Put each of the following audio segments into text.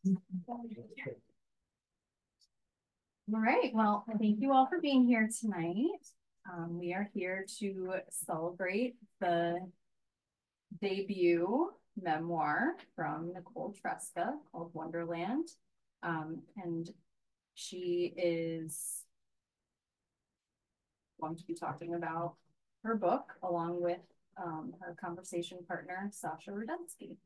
All right, well, thank you all for being here tonight. We are here to celebrate the debut memoir from Nicole Treska called Wonderland. And she is going to be talking about her book along with her conversation partner, Sasha Rudensky.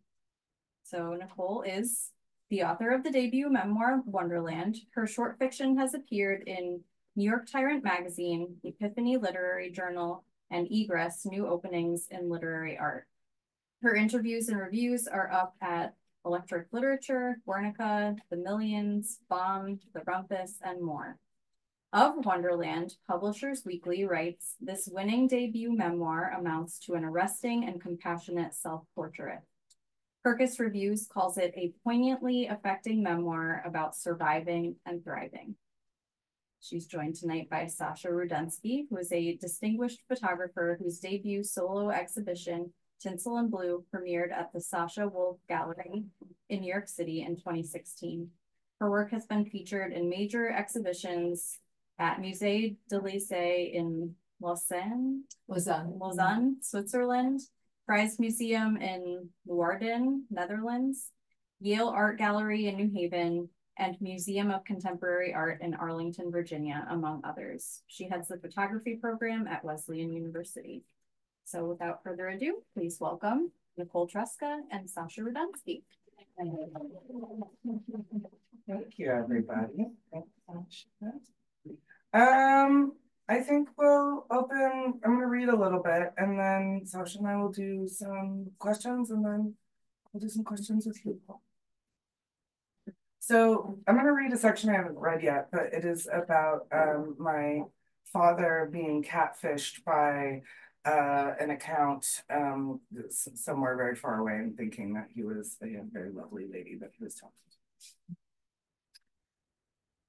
So Nicole is the author of the debut memoir, Wonderland. Her short fiction has appeared in New York Tyrant Magazine, Epiphany Literary Journal, and Egress, New Openings in Literary Art. Her interviews and reviews are up at Electric Literature, Guernica, The Millions, Bomb, The Rumpus, and more. Of Wonderland, Publishers Weekly writes, this winning debut memoir amounts to an arresting and compassionate self-portrait. Kirkus Reviews calls it a poignantly affecting memoir about surviving and thriving. She's joined tonight by Sasha Rudensky, who is a distinguished photographer whose debut solo exhibition, Tinsel and Blue, premiered at the Sasha Wolf Gallery in New York City in 2016. Her work has been featured in major exhibitions at Musée de l'Olycée in Lausanne, Switzerland, Prize Museum in Leeuwarden, Netherlands, Yale Art Gallery in New Haven, and Museum of Contemporary Art in Arlington, Virginia, among others. She heads the photography program at Wesleyan University. So without further ado, please welcome Nicole Treska and Sasha Rudensky. Thank you, everybody. Thanks, I think we'll open, I'm going to read a little bit, and then Sasha and I will do some questions, and then we'll do some questions with you. So I'm going to read a section I haven't read yet, but it is about my father being catfished by an account somewhere very far away and thinking that he was a very lovely lady that he was talking to.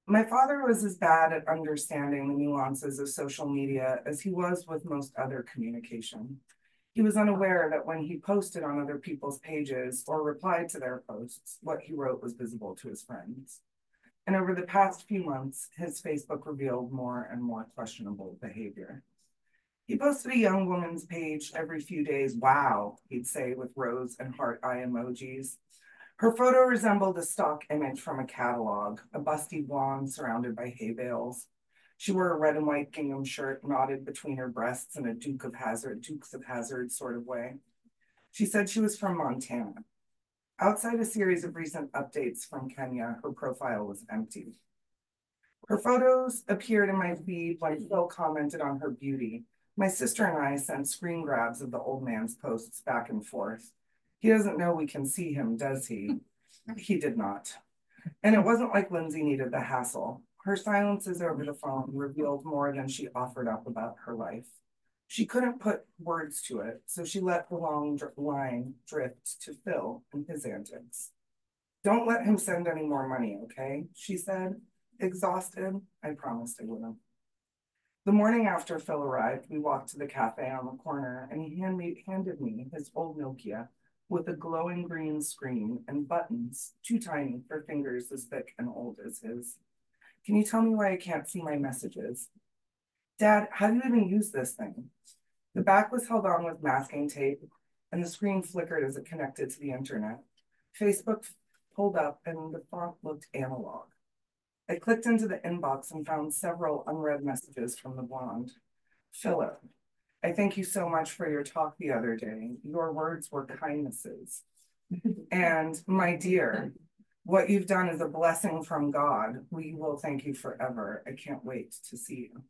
My father was as bad at understanding the nuances of social media as he was with most other communication. He was unaware that when he posted on other people's pages or replied to their posts, what he wrote was visible to his friends. And over the past few months, his Facebook revealed more and more questionable behavior. He posted a young woman's page every few days. Wow, he'd say with rose and heart eye emojis. Her photo resembled a stock image from a catalog, a busty blonde surrounded by hay bales. She wore a red and white gingham shirt knotted between her breasts in a Dukes of Hazzard sort of way. She said she was from Montana. Outside a series of recent updates from Kenya, her profile was empty. Her photos appeared in my feed when Phil commented on her beauty. My sister and I sent screen grabs of the old man's posts back and forth. He doesn't know we can see him, does he? He did not. And it wasn't like Lindsay needed the hassle. Her silences over the phone revealed more than she offered up about her life. She couldn't put words to it, so she let the long line drift to Phil and his antics. Don't let him send any more money, okay? She said, exhausted. I promised I wouldn't. The morning after Phil arrived, we walked to the cafe on the corner and he handed me his old Nokia with a glowing green screen and buttons too tiny for fingers as thick and old as his. Can you tell me why I can't see my messages? Dad, how do you even use this thing? The back was held on with masking tape and the screen flickered as it connected to the internet. Facebook pulled up and the font looked analog. I clicked into the inbox and found several unread messages from the blonde. Philip, I thank you so much for your talk the other day. Your words were kindnesses. And my dear, what you've done is a blessing from God. We will thank you forever. I can't wait to see you.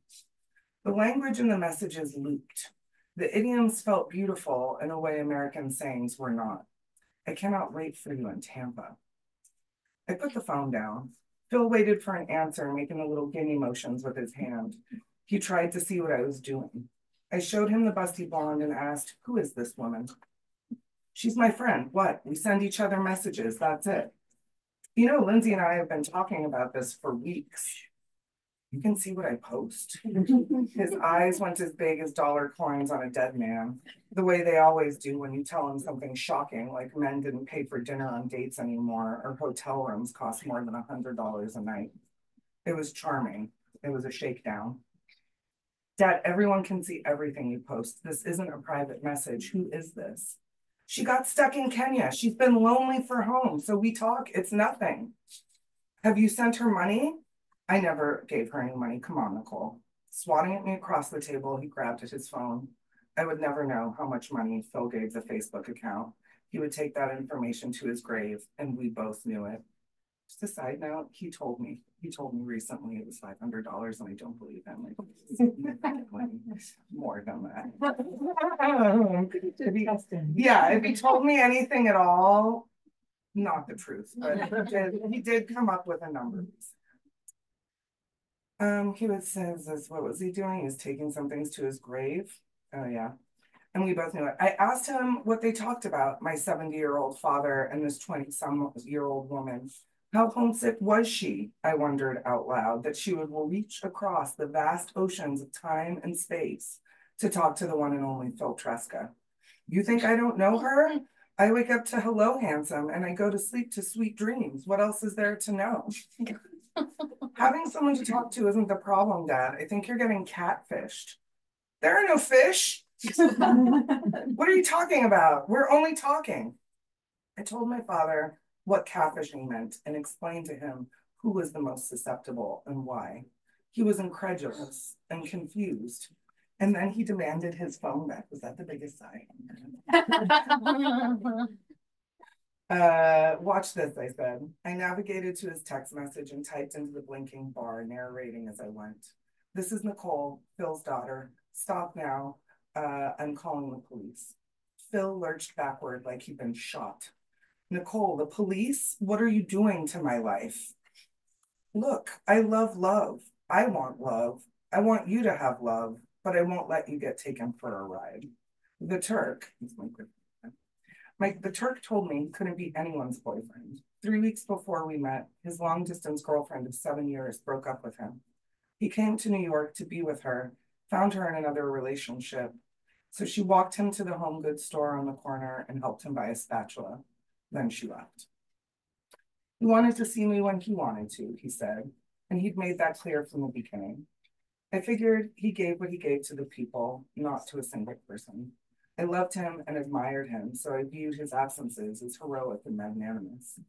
The language in the messages looped. The idioms felt beautiful in a way American sayings were not. I cannot wait for you in Tampa. I put the phone down. Phil waited for an answer, making the little guinea motions with his hand. He tried to see what I was doing. I showed him the busty blonde and asked, who is this woman? She's my friend. What? We send each other messages. That's it. You know, Lindsay and I have been talking about this for weeks. You can see what I post. His eyes went as big as dollar coins on a dead man, the way they always do when you tell them something shocking, like men didn't pay for dinner on dates anymore, or hotel rooms cost more than $100 a night. It was charming. It was a shakedown. Dad, everyone can see everything you post. This isn't a private message. Who is this? She got stuck in Kenya. She's been lonely for home, so we talk. It's nothing. Have you sent her money? I never gave her any money. Come on, Nicole. Swatting at me across the table, he grabbed at his phone. I would never know how much money Phil gave the Facebook account. He would take that information to his grave, and we both knew it. Just a side note, he told me recently it was $500, and I don't believe him. Like, more than that. If he told me anything at all, not the truth, but he did come up with a number. He would say, what was he doing? He was taking some things to his grave. Oh yeah. And we both knew it. I asked him what they talked about, my 70-year-old father and this 20-some-year-old woman. How homesick was she? I wondered out loud, that she would reach across the vast oceans of time and space to talk to the one and only Nicole Treska. You think I don't know her? I wake up to hello, handsome, and I go to sleep to sweet dreams. What else is there to know? Having someone to talk to isn't the problem, Dad. I think you're getting catfished. There are no fish. What are you talking about? We're only talking. I told my father what catfishing meant and explained to him who was the most susceptible and why. He was incredulous and confused. And then he demanded his phone back. Was that the biggest sigh? Watch this, I said. I navigated to his text message and typed into the blinking bar, narrating as I went. This is Nicole, Phil's daughter. Stop now. I'm calling the police. Phil lurched backward like he'd been shot. Nicole, the police? What are you doing to my life? Look, I love love. I want love. I want you to have love, but I won't let you get taken for a ride. The Turk, the Turk told me he couldn't be anyone's boyfriend. 3 weeks before we met, his long-distance girlfriend of 7 years broke up with him. He came to New York to be with her, found her in another relationship. So she walked him to the home goods store on the corner and helped him buy a spatula. Then she left. He wanted to see me when he wanted to, he said, and he'd made that clear from the beginning. I figured he gave what he gave to the people, not to a single person. I loved him and admired him, so I viewed his absences as heroic and magnanimous.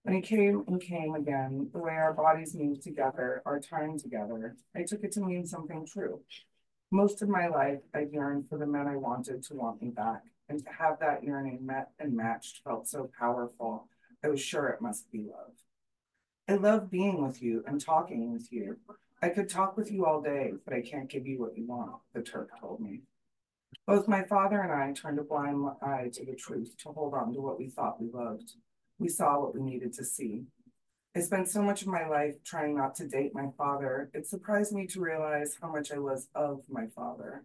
When he came and came again, the way our bodies moved together, our time together, I took it to mean something true. Most of my life, I yearned for the men I wanted to want me back, and to have that yearning met and matched felt so powerful, I was sure it must be love. I love being with you and talking with you. I could talk with you all day, but I can't give you what you want, the Turk told me. Both my father and I turned a blind eye to the truth to hold on to what we thought we loved. We saw what we needed to see. I spent so much of my life trying not to date my father, it surprised me to realize how much I was of my father.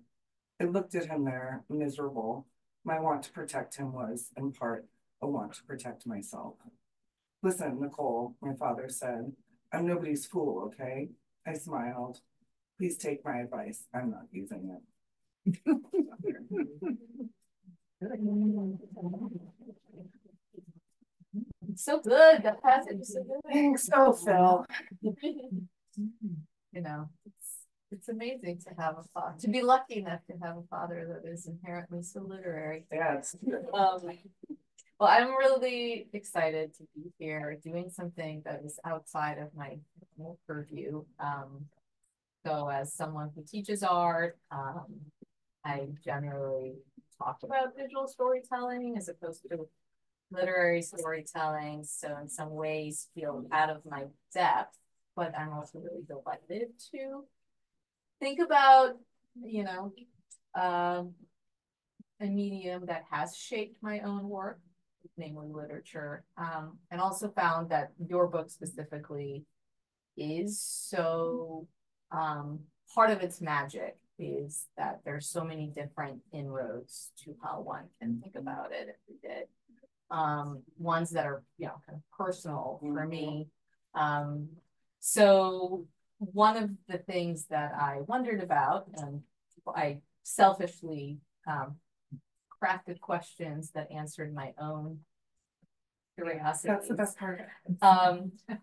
I looked at him there, miserable. My want to protect him was, in part, a want to protect myself. Listen, Nicole, my father said, I'm nobody's fool, okay? I smiled. Please take my advice. I'm not using it. So good. That passage is so good. Thanks, so Phil. You know, it's amazing to have a father, to be lucky enough to have a father that is inherently so literary. Yeah, well, I'm really excited to be here doing something that is outside of my normal purview. So as someone who teaches art, I generally talk about visual storytelling as opposed to literary storytelling. So in some ways feel out of my depth, but I'm also really delighted to think about, you know, a medium that has shaped my own work, namely literature, and also found that your book specifically is so, part of its magic is that there's so many different inroads to how one can think about it every day. Ones that are, you know, kind of personal for me. So one of the things that I wondered about, and I selfishly crafted questions that answered my own curiosity. That's the best part.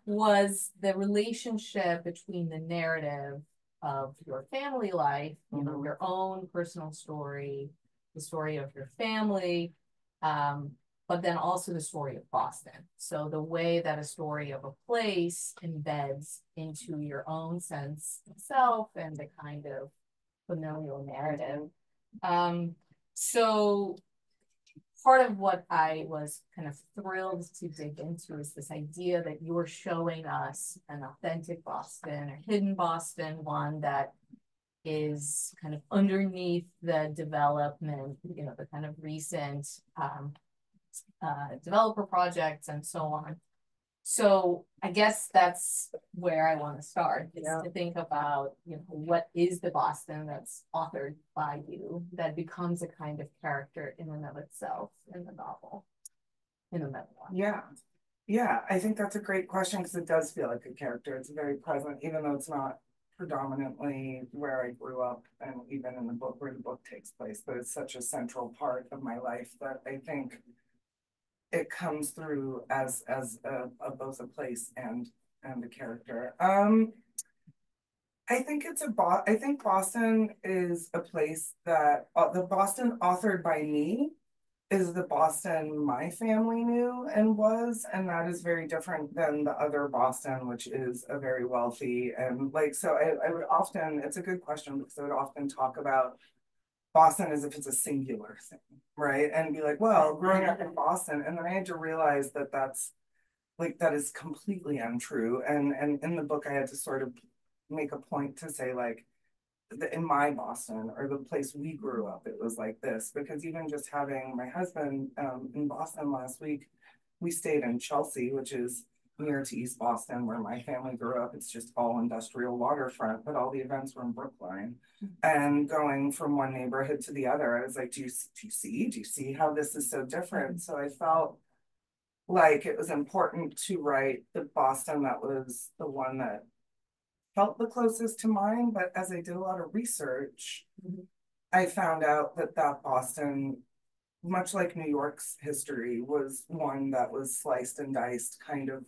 Was the relationship between the narrative of your family life, you know, your own personal story, the story of your family, but then also the story of Boston. So the way that a story of a place embeds into your own sense of self and the kind of familial narrative. So part of what I was kind of thrilled to dig into is this idea that you're showing us an authentic Boston, a hidden Boston, one that is kind of underneath the development, you know, the kind of recent developer projects and so on. So I guess that's where I want to start, is to think about, you know, what is the Boston that's authored by you that becomes a kind of character in and of itself in the novel, in the memoir. Yeah, I think that's a great question because it does feel like a character. It's very present, even though it's not predominantly where I grew up and even in the book where the book takes place, but it's such a central part of my life that I think it comes through as both a place and a character. I think I think Boston is a place that the Boston authored by me is the Boston my family knew and was, and that is very different than the other Boston, which is a very wealthy and like, so I would often, it's a good question because I would often talk about Boston as if it's a singular thing, right? And be like, well, growing up in Boston, and then I had to realize that that is completely untrue. And in the book, I had to sort of make a point to say like, in my Boston or the place we grew up, it was like this, because even just having my husband in Boston last week, we stayed in Chelsea, which is near to East Boston where my family grew up. It's just all industrial waterfront, but all the events were in Brookline. And going from one neighborhood to the other, I was like, do you see how this is so different? So I felt like it was important to write the Boston that was the one that felt the closest to mine. But as I did a lot of research, I found out that Boston, much like New York's history, was one that was sliced and diced kind of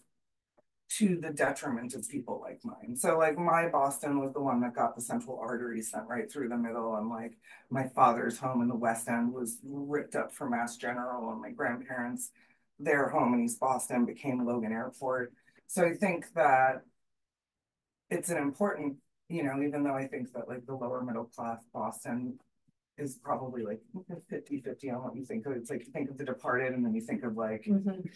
to the detriment of people like mine. So like my Boston was the one that got the central artery sent right through the middle, and like my father's home in the West End was ripped up for Mass General, and my grandparents, their home in East Boston became Logan Airport. So I think that it's an important, you know, even though I think that like the lower middle class Boston is probably like 50-50 on what you think of. It's like you think of The Departed and then you think of like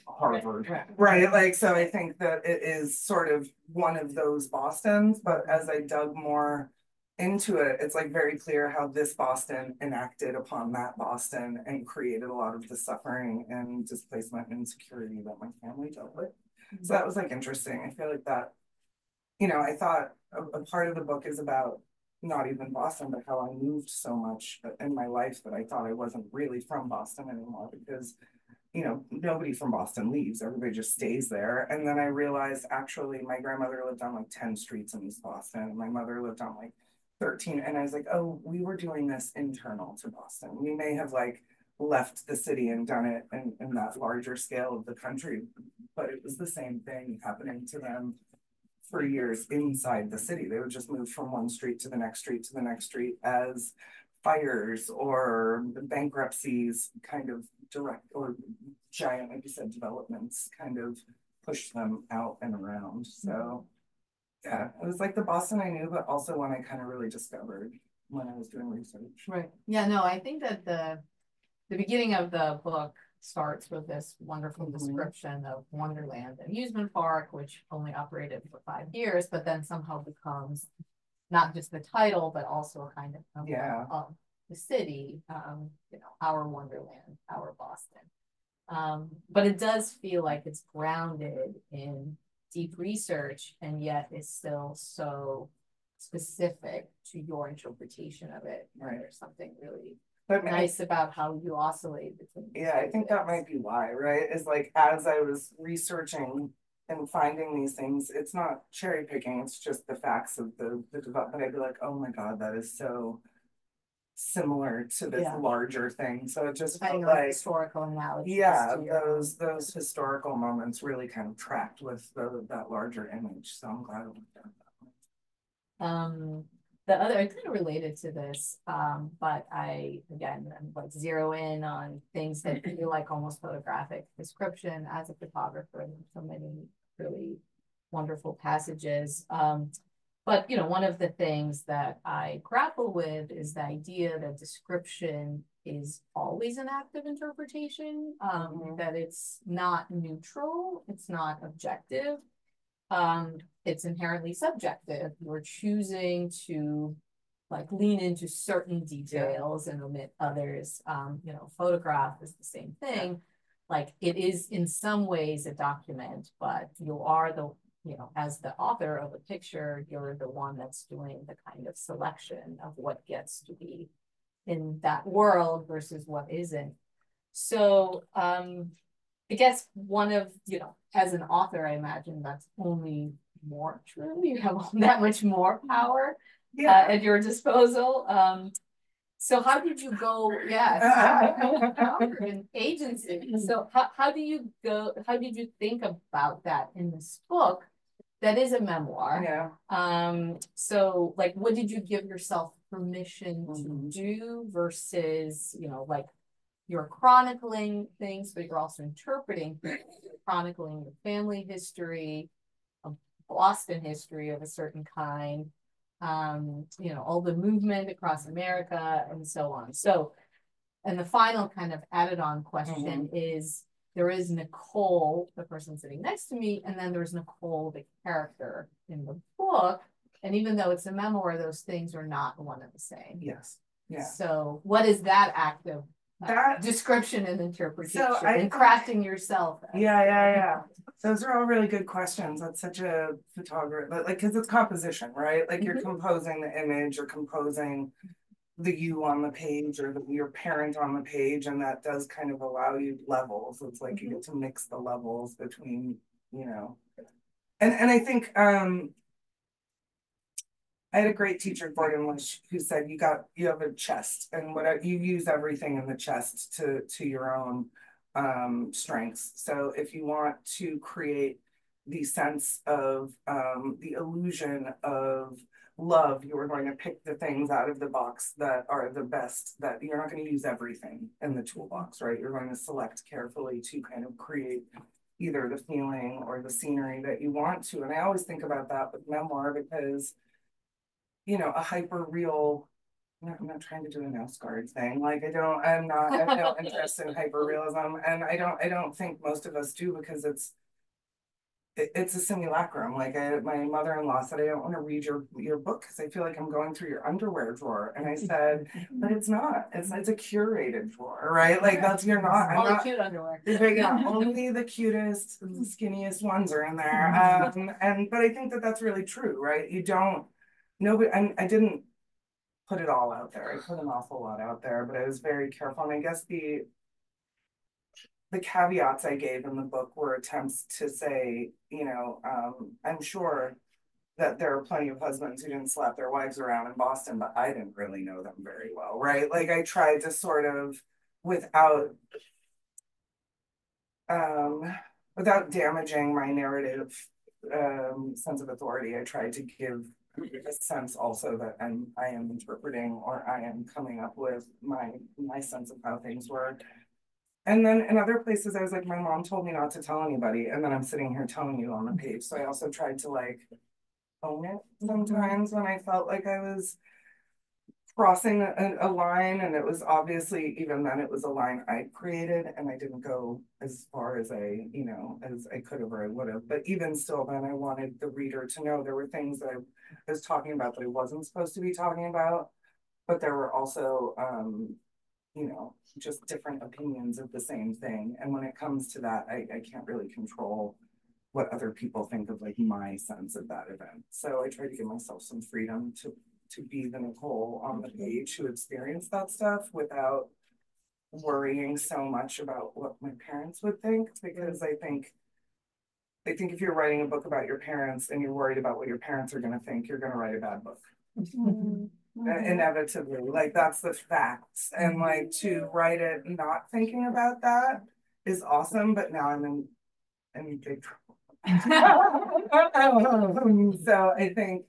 Harvard, right? Like, so I think that it is sort of one of those Bostons, but as I dug more into it, it's like very clear how this Boston enacted upon that Boston and created a lot of the suffering and displacement and insecurity that my family dealt with. So that was like interesting. I feel like that, you know, I thought a part of the book is about not even Boston, but how I moved so much in my life that I thought I wasn't really from Boston anymore because, you know, nobody from Boston leaves. Everybody just stays there. And then I realized actually my grandmother lived on like 10 streets in East Boston. And my mother lived on like 13. And I was like, oh, we were doing this internal to Boston. We may have like left the city and done it in that larger scale of the country, but it was the same thing happening to them for years inside the city. They would just move from one street to the next street to the next street as fires or bankruptcies kind of direct or giant, like you said, developments kind of push them out and around. So yeah, it was like the Boston I knew, but also one I kind of really discovered when I was doing research. Right. Yeah, no, I think that the beginning of the book starts with this wonderful description of Wonderland amusement park, which only operated for 5 years, but then somehow becomes not just the title, but also a kind of emblem of the city, you know, our Wonderland, our Boston. But it does feel like it's grounded in deep research and yet is still so specific to your interpretation of it. Right. There's something really nice about how you oscillate between. Yeah, I think that might be why, right? Is like as I was researching in finding these things, it's not cherry picking, it's just the facts of the development. I'd be like, oh my God, that is so similar to this larger thing. So it just felt like historical analogies. Yeah, those historical moments really kind of tracked with that larger image. So I'm glad we done that. The other, kind of related to this, but I'm like zero in on things that feel like almost photographic description as a photographer. So many really wonderful passages. But one of the things that I grapple with is the idea that description is always an act of interpretation, that it's not neutral, it's not objective. It's inherently subjective. You're choosing to like lean into certain details and omit others. Photograph is the same thing. Like it is in some ways a document, but you are as the author of a picture, you're the one that's doing the kind of selection of what gets to be in that world versus what isn't. So I guess one of, as an author, I imagine that's only more true. You have that much more power at your disposal. So how did you go? Power and agency. So how did you think about that in this book? That is a memoir. So like, what did you give yourself permission to do versus, like you're chronicling things, but you're also interpreting things, chronicling the family history, of Boston history of a certain kind, all the movement across America and so on. So, and the final kind of added on question is, there is Nicole, the person sitting next to me, and then there's Nicole, the character in the book. And even though it's a memoir, those things are not one and the same. Yes. Yeah. So what is that act of description and interpretation and crafting yourself? Those are all really good questions. That's such a photographer, like, because it's composition, right? Like you're composing the image, you're composing the you on the page or your parent on the page, and that does kind of allow you levels. It's like you get to mix the levels between, and I think I had a great teacher, Gordon Lish, who said you have a chest, and what you use everything in the chest to your own strengths. So if you want to create the sense of the illusion of love, you are going to pick the things out of the box that are the best, that you're not going to use everything in the toolbox, right? You're going to select carefully to kind of create either the feeling or the scenery that you want to. And I always think about that with memoir because, a hyper real, I'm not trying to do a mouse guard thing. Like I have no interest in hyper realism. And I don't think most of us do, because it's a simulacrum. Like my mother-in-law said, I don't want to read your book because I feel like I'm going through your underwear drawer. And I said, but it's not. It's a curated drawer, right? Like you're not. All the cute underwear. Only the cutest, skinniest ones are in there. But I think that's really true, right? I didn't put it all out there. I put an awful lot out there, but I was very careful. And I guess the caveats I gave in the book were attempts to say, I'm sure that there are plenty of husbands who didn't slap their wives around in Boston, but I didn't really know them very well, right? Like I tried to sort of, without damaging my narrative sense of authority, I tried to give a sense also that I am interpreting, or I am coming up with my sense of how things work. And then in other places, I was like, my mom told me not to tell anybody. And then I'm sitting here telling you on the page. So I also tried to like own it sometimes when I felt like I was crossing a line. And it was obviously, even then, it was a line I created. And I didn't go as far as as I could have or I would have. But even still, then I wanted the reader to know there were things that I was talking about that I wasn't supposed to be talking about. But there were also, just different opinions of the same thing. And when it comes to that, I can't really control what other people think of like my sense of that event. So I try to give myself some freedom to be the Nicole on the page who experienced that stuff without worrying so much about what my parents would think, because I think I think if you're writing a book about your parents and you're worried about what your parents are going to think, you're going to write a bad book. Inevitably, like that's the facts. And like to write it not thinking about that is awesome, but now I'm in big trouble. So I think,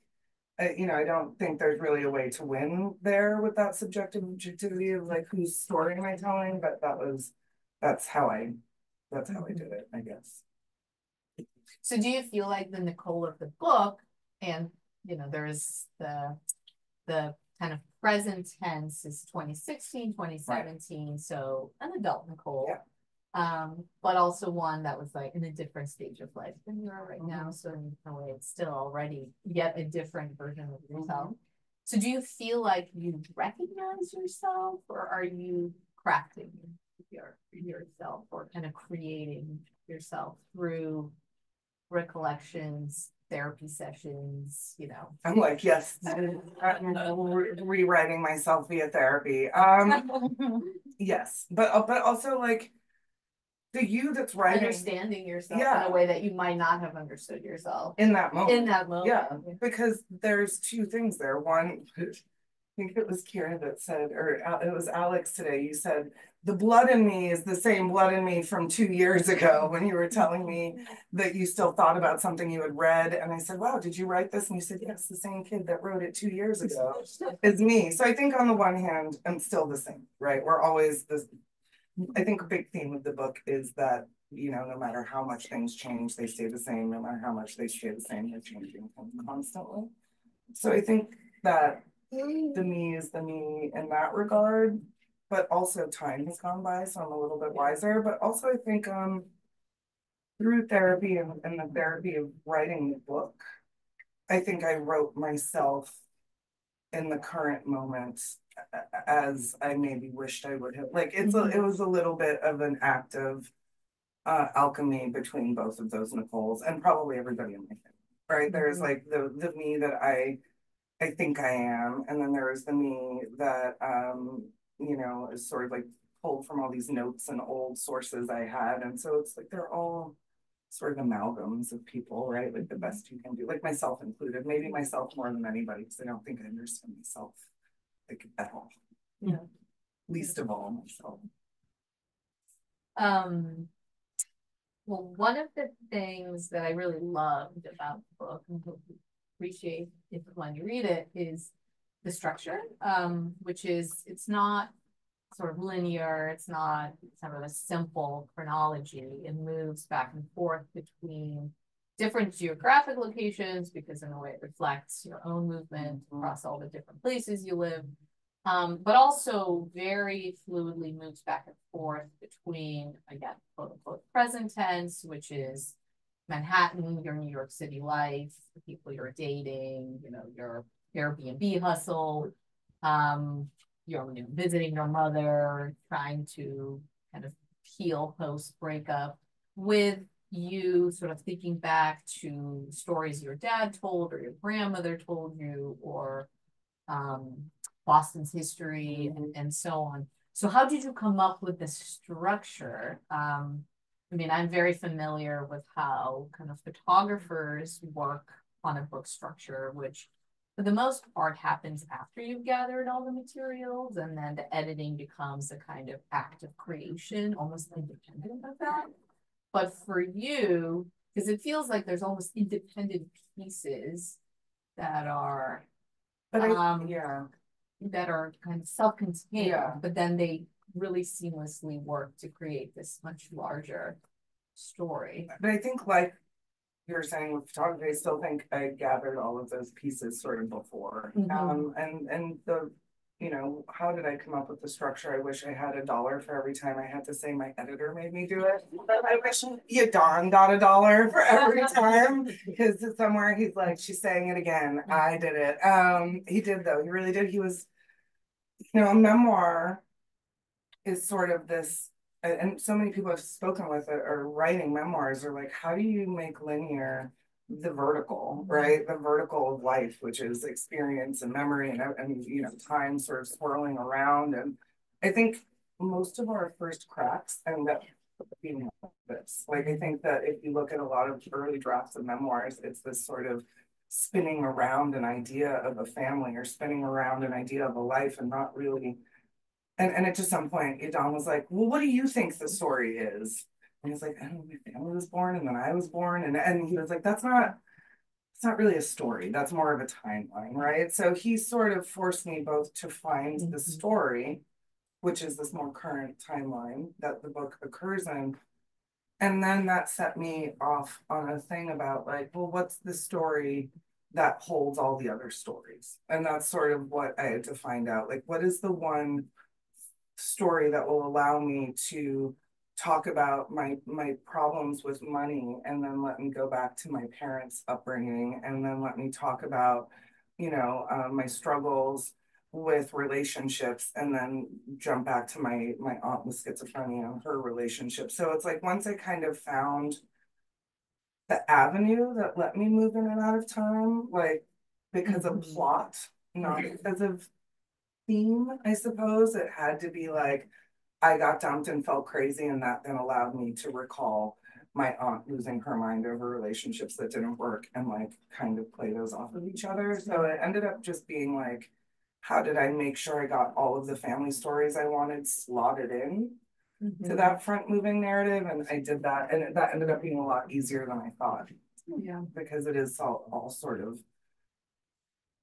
you know, I don't think there's really a way to win there with that subjective objectivity of like whose story am I telling, but that's how I did it, I guess. So do you feel like the Nicole of the book, and you know, there's the kind of present tense is 2016, 2017, right. So an adult Nicole. Yeah. But also one that was like in a different stage of life than you are right now. So in a way, it's still already yet a different version of yourself. So do you feel like you recognize yourself, or are you crafting yourself, or kind of creating yourself through recollections, therapy sessions, you know? I'm like, yes, rewriting myself via therapy. Yes, but also like the you that's writing, understanding yourself in a way that you might not have understood yourself in that moment. In that moment, yeah, because there's two things there. One, I think it was Kira that said, or it was Alex today. You said the blood in me is the same blood in me from 2 years ago when you were telling me that you still thought about something you had read. And I said, wow, did you write this? And you said, yes, the same kid that wrote it 2 years ago is me. So I think on the one hand, I'm still the same, right? We're always this. I think a big theme of the book is that, you know, no matter how much things change, they stay the same. No matter how much they stay the same, they're changing constantly. So I think that the me is the me in that regard, but also time has gone by, so I'm a little bit wiser. But also I think through therapy and the therapy of writing the book, I think I wrote myself in the current moment as I maybe wished I would have. Like it was a little bit of an act of alchemy between both of those Nicoles and probably everybody in my family. Right? There's like the me that I think I am, and then there is the me that you know, is sort of like pulled from all these notes and old sources I had. And so it's like they're all sort of amalgams of people, right? Like the best you can do, like myself included, maybe myself more than anybody, because I don't think I understand myself like at all. Yeah. Least of all myself. Well, one of the things that I really loved about the book, and hope you appreciate it when you read it, is the structure, which is, it's not sort of linear, it's not sort of a simple chronology. It moves back and forth between different geographic locations, because in a way it reflects your own movement across all the different places you live. But also very fluidly moves back and forth between, again, quote unquote, present tense, which is Manhattan, your New York City life, the people you're dating, you know, your Airbnb hustle, you're visiting your mother, trying to kind of heal post breakup, with you sort of thinking back to stories your dad told or your grandmother told you, or Boston's history, and so on. So how did you come up with the structure? I mean, I'm very familiar with how kind of photographers work on a book structure, which for the most part happens after you've gathered all the materials, and then the editing becomes a kind of act of creation, almost independent of that. But for you, because it feels like there's almost independent pieces that are that are kind of self-contained, but then they really seamlessly work to create this much larger story. But I think, like you're saying with photography, I still think I gathered all of those pieces sort of before. And the, you know, how did I come up with the structure? I wish I had $1 for every time I had to say my editor made me do it. I wish you Don got $1 for every time, because somewhere he's like, she's saying it again. I did it. He did though. He really did. He was, you know, a memoir is sort of this, and so many people I've spoken with are writing memoirs are like, how do you make linear the vertical, right? The vertical of life, which is experience and memory and you know, time sort of swirling around. And I think most of our first cracks end up being like this. Like, I think that if you look at a lot of early drafts of memoirs, it's this sort of spinning around an idea of a family or spinning around an idea of a life and not really. And at some point, Idam was like, well, what do you think the story is? And he's like, I don't know, my family was born and then I was born. And he was like, it's not really a story. That's more of a timeline, right? So he sort of forced me both to find the story, which is this more current timeline that the book occurs in. And then that set me off on a thing about like, well, what's the story that holds all the other stories? And that's sort of what I had to find out. Like, what is the one story that will allow me to talk about my problems with money, and then let me go back to my parents' upbringing, and then let me talk about, my struggles with relationships, and then jump back to my aunt with schizophrenia and her relationship. So it's like once I kind of found the avenue that let me move in and out of time, like because of plot, not because of theme, I suppose. It had to be like I got dumped and felt crazy, and that then allowed me to recall my aunt losing her mind over relationships that didn't work and like kind of play those off of each other. So it ended up just being like, how did I make sure I got all of the family stories I wanted slotted in to that front moving narrative? And I did that, and that ended up being a lot easier than I thought. Yeah, because it is all sort of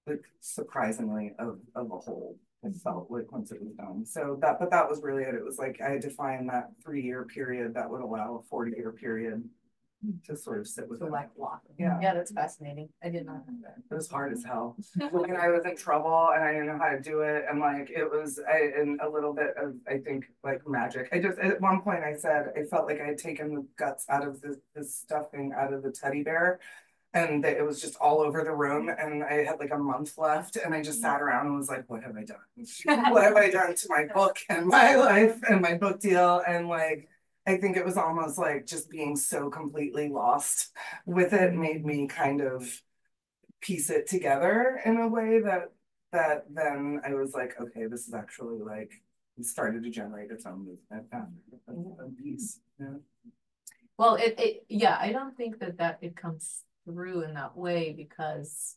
like surprisingly of a whole. It felt like once it was done. So but that was really it. It was like I had to find that 3-year period that would allow a 40-year period to sort of sit with it. Like block. Yeah. Yeah, that's fascinating. I did not know that. It was hard as hell. When I was in trouble and I didn't know how to do it, and like it was in a little bit of, I think, like magic. I just at one point I said I felt like I had taken the guts out of the stuffing out of the teddy bear, and it was just all over the room, and I had like a month left, and I just sat around and was like, what have I done? What have I done to my book and my life and my book deal? And like I think it was almost like just being so completely lost with it made me kind of piece it together in a way that then I was like, okay, this is actually like it started to generate its own movement after a piece. Yeah. Well, yeah, I don't think that it comes through in that way, because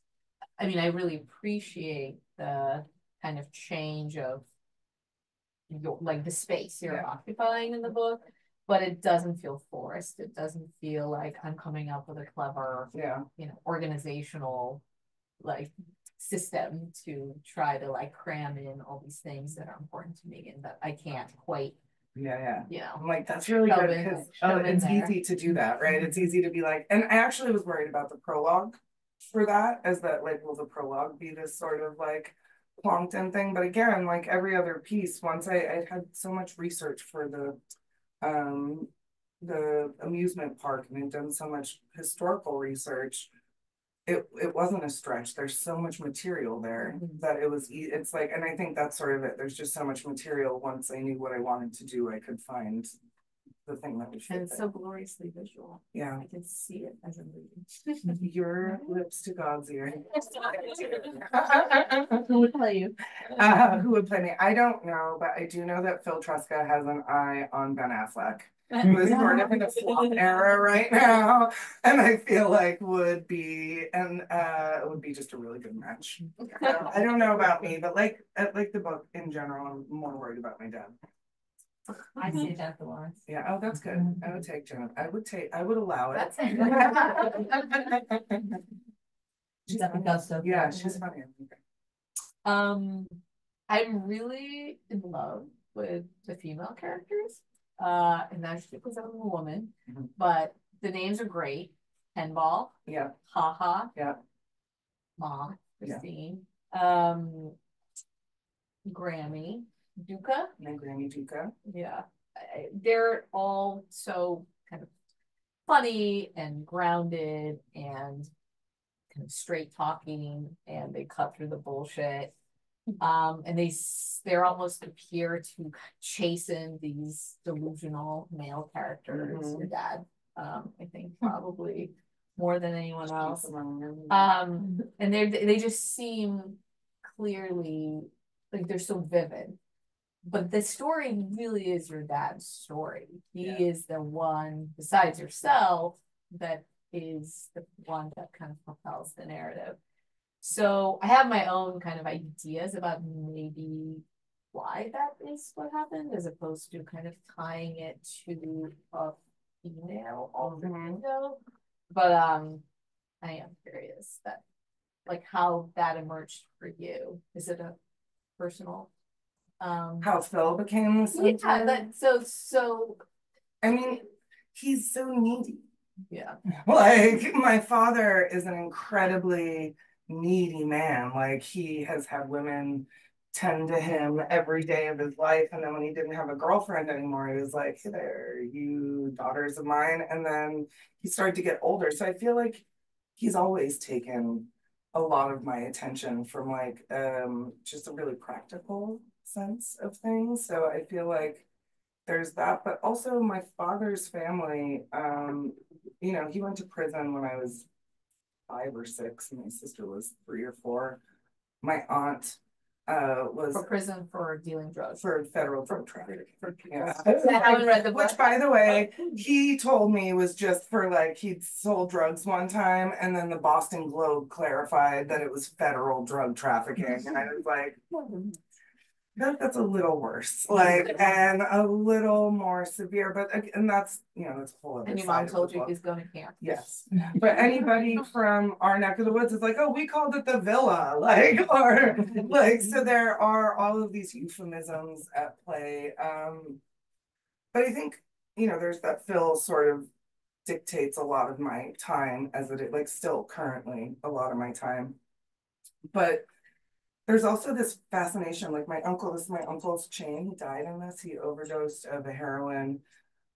I mean I really appreciate the kind of change of like the space you're occupying in the book, but it doesn't feel forced. It doesn't feel like I'm coming up with a clever organizational like system to try to like cram in all these things that are important to me and that I can't quite. I'm like, that's really good because it's easy to do that, right? It's easy to be like, and I actually was worried about the prologue for that, as that like, will the prologue be this sort of like plonked in thing? But again, like every other piece, once I had so much research for the amusement park, and I'd done so much historical research, it wasn't a stretch. There's so much material there that it's like, and I think that's sort of it. There's just so much material. Once I knew what I wanted to do, I could find the thing that would fit. And it's so gloriously visual. Yeah. I can see it as I'm reading. Your lips to God's ear. Who would play you? Who would play me? I don't know, but I do know that Phil Treska has an eye on Ben Affleck, who is sort of in a flop era right now, and I feel like it would be just a really good match. I don't know about me, but like the book in general, I'm more worried about my dad. I see Jennifer Lawrence. Yeah. Oh, that's good. I would take Jennifer. I would allow it. That's it. She's funny. I'm really in love with the female characters. And that's because I'm a woman, but the names are great. Penball. Yeah. Haha. Yeah. Mom. Christine. Grammy. Duca. And Grammy Duca. Yeah. They're all so kind of funny and grounded and kind of straight talking, and they cut through the bullshit. And they're almost appear to chasten these delusional male characters. Your dad, I think probably more than anyone else. And they just seem clearly like they're so vivid. but the story really is your dad's story. He Yeah. is the one, besides yourself, that is the one that kind of propels the narrative. So I have my own kind of ideas about maybe why that is what happened, as opposed to kind of tying it to a female alter ego. But I am curious that, like, how that emerged for you. Is it a personal How Phil became the yeah, center? that so I mean, he's so needy. yeah. Like, my father is an incredibly needy man. Like, he has had women tend to him every day of his life. And then when he didn't have a girlfriend anymore, he was like, hey there, you daughters of mine. And then he started to get older. So I feel like he's always taken a lot of my attention from like just a really practical sense of things. So I feel like there's that, but also my father's family, you know, he went to prison when I was 5 or 6, and my sister was 3 or 4. My aunt was For prison for dealing drugs. for federal drug trafficking. Yeah. I haven't read the book. Which, by the way, he told me was just for like he'd sold drugs one time, and then the Boston Globe clarified that it was federal drug trafficking, and I was like, that's a little worse, like, and a little more severe, but and that's, you know, that's a whole other And your side mom of the told you book. he's going to camp. Yes, but anybody from our neck of the woods is like, oh, we called it the villa, like, or like, so there are all of these euphemisms at play. But I think, you know, there's that Phil sort of dictates a lot of my time as it, like, still currently a lot of my time. But there's also this fascination, like my uncle, this is my uncle's chain. He died in this. He overdosed of a heroin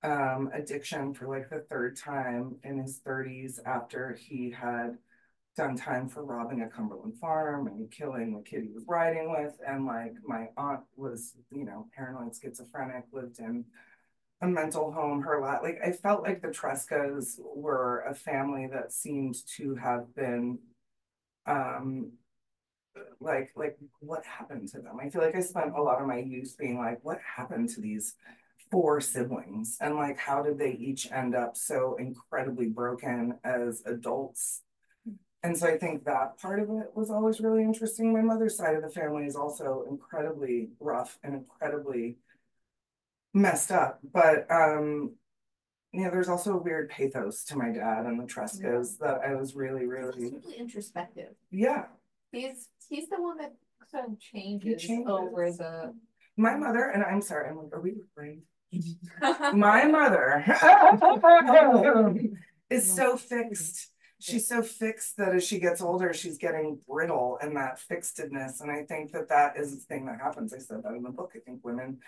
addiction for like the 3rd time in his 30s after he had done time for robbing a Cumberland farm and killing the kid he was riding with. And like my aunt was, you know, paranoid schizophrenic, lived in a mental home her lot. Like I felt like the Treskas were a family that seemed to have been like what happened to them. I feel like I spent a lot of my youth being like, what happened to these 4 siblings, and like how did they each end up so incredibly broken as adults? And so I think that part of it was always really interesting. My mother's side of the family is also incredibly rough and incredibly messed up, but you know, there's also a weird pathos to my dad and the Treskas that I was really Really introspective. yeah. He's the one that sort of changes changes. over the. My mother, and I'm sorry, I'm like, are we recording? My mother is so fixed. She's so fixed that as she gets older, she's getting brittle in that fixedness. And I think that that is the thing that happens. I said that in the book. I think women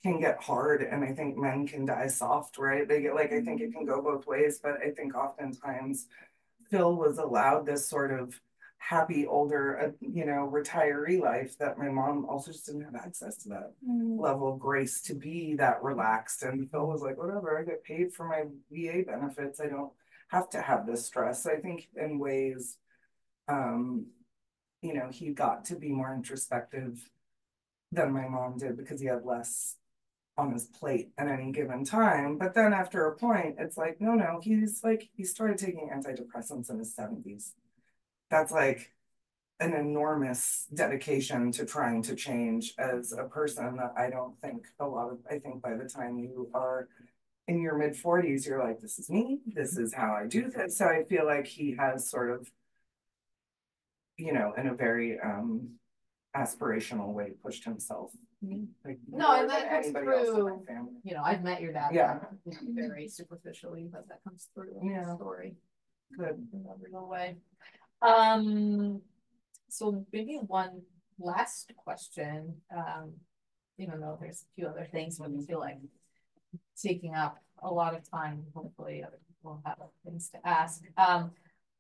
can get hard, and I think men can die soft, right? They get like, I think it can go both ways, but I think oftentimes Phil was allowed this sort of happy older, you know, retiree life that my mom also just didn't have access to that level of grace to be that relaxed. And Phil was like, whatever, I get paid for my VA benefits. I don't have to have this stress. So I think in ways, you know, he got to be more introspective than my mom did because he had less on his plate at any given time. But then after a point, it's like, no, he's like, he started taking antidepressants in his 70s. That's like an enormous dedication to trying to change as a person that I don't think I think by the time you are in your mid 40s, you're like, this is me, this is how I do this. So I feel like he has sort of, you know, in a very aspirational way pushed himself. Like, No, and that comes anybody else in my through. family. You know, I've met your dad. Yeah. Very superficially, but that comes through in the story. Good. In a real way. So maybe one last question. Even though there's a few other things when you feel like taking up a lot of time, hopefully other people have things to ask.